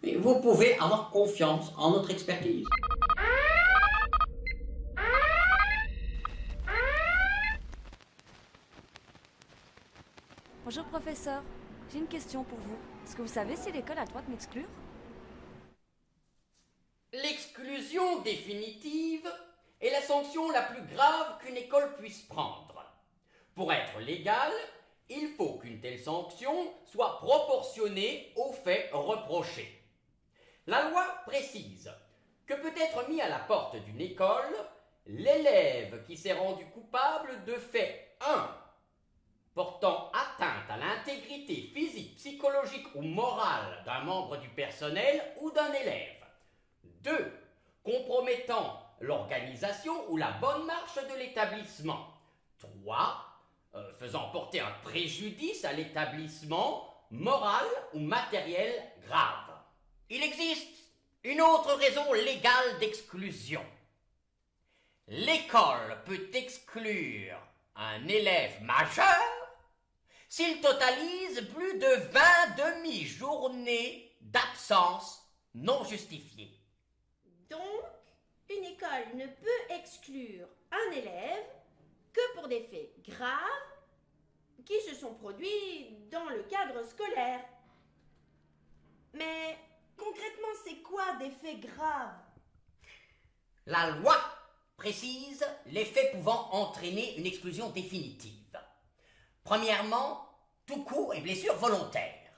Mais vous pouvez avoir confiance en notre expertise. Bonjour professeur, j'ai une question pour vous. Est-ce que vous savez si l'école a le droit de m'exclure? L'exclusion définitive est la sanction la plus grave qu'une école puisse prendre. Pour être légale, il faut qu'une telle sanction soit proportionnée aux faits reprochés. La loi précise que peut être mis à la porte d'une école l'élève qui s'est rendu coupable de faits 1. Portant atteinte à l'intégrité physique, psychologique ou morale d'un membre du personnel ou d'un élève. 2. Compromettant l'organisation ou la bonne marche de l'établissement. 3. Faisant porter un préjudice à l'établissement moral ou matériel grave. Il existe une autre raison légale d'exclusion. L'école peut exclure un élève majeur s'il totalise plus de 20 demi-journées d'absence non justifiée. Donc, une école ne peut exclure un élève que pour des faits graves qui se sont produits dans le cadre scolaire. Mais concrètement, c'est quoi des faits graves? La loi précise les faits pouvant entraîner une exclusion définitive. Premièrement, tout coup et blessure volontaire.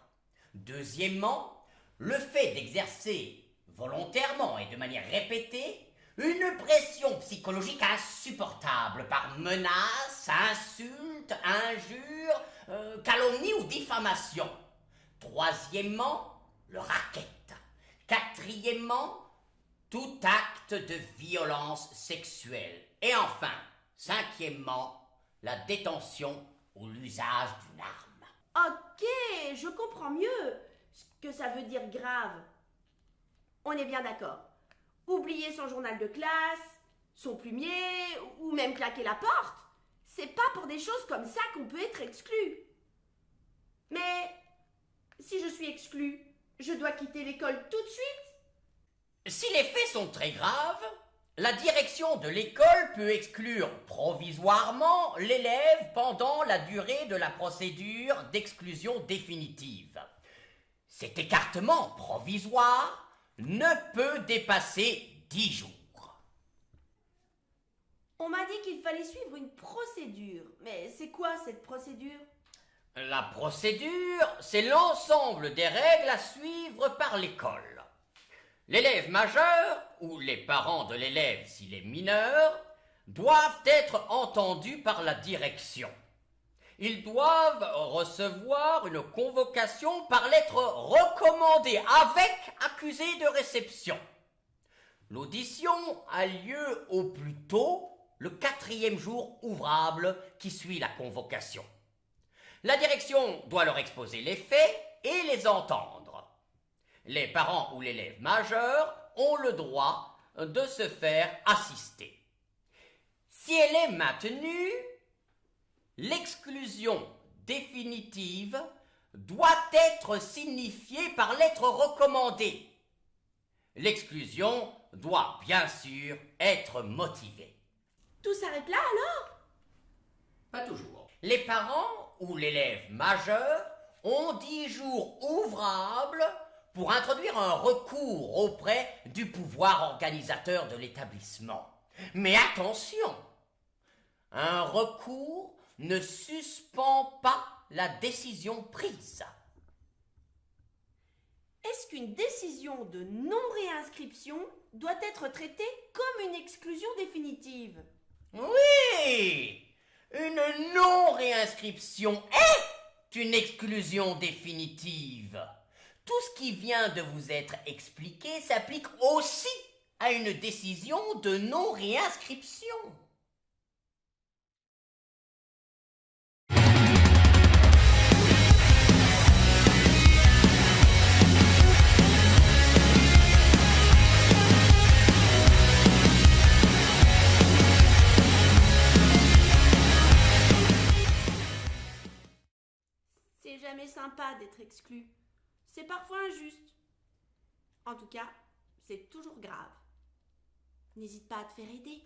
Deuxièmement, le fait d'exercer volontairement et de manière répétée une pression psychologique insupportable par menaces, insultes, injures, calomnies ou diffamation. Troisièmement, le racket. Quatrièmement, tout acte de violence sexuelle. Et enfin, cinquièmement, la détention ou l'usage d'une arme. Ok, je comprends mieux ce que ça veut dire grave. On est bien d'accord. Oublier son journal de classe, son plumier, ou même claquer la porte, c'est pas pour des choses comme ça qu'on peut être exclu. Mais si je suis exclu, je dois quitter l'école tout de suite? Si les faits sont très graves, la direction de l'école peut exclure provisoirement l'élève pendant la durée de la procédure d'exclusion définitive. Cet écartement provisoire ne peut dépasser 10 jours. On m'a dit qu'il fallait suivre une procédure. Mais c'est quoi cette procédure? La procédure, c'est l'ensemble des règles à suivre par l'école. L'élève majeur, ou les parents de l'élève s'il est mineur, doivent être entendus par la direction. Ils doivent recevoir une convocation par lettre recommandée avec accusé de réception. L'audition a lieu au plus tôt le 4e jour ouvrable qui suit la convocation. La direction doit leur exposer les faits et les entendre. Les parents ou l'élève majeur ont le droit de se faire assister. Si elle est maintenue, l'exclusion définitive doit être signifiée par lettre recommandée. L'exclusion doit bien sûr être motivée. Tout s'arrête là alors? Pas toujours. Les parents ou l'élève majeur ont 10 jours ouvrables pour introduire un recours auprès du pouvoir organisateur de l'établissement. Mais attention, un recours ne suspend pas la décision prise. Est-ce qu'une décision de non-réinscription doit être traitée comme une exclusion définitive? Oui, une non-réinscription est une exclusion définitive. Tout ce qui vient de vous être expliqué s'applique aussi à une décision de non-réinscription. C'est jamais sympa d'être exclu. C'est parfois injuste. En tout cas, c'est toujours grave. N'hésite pas à te faire aider.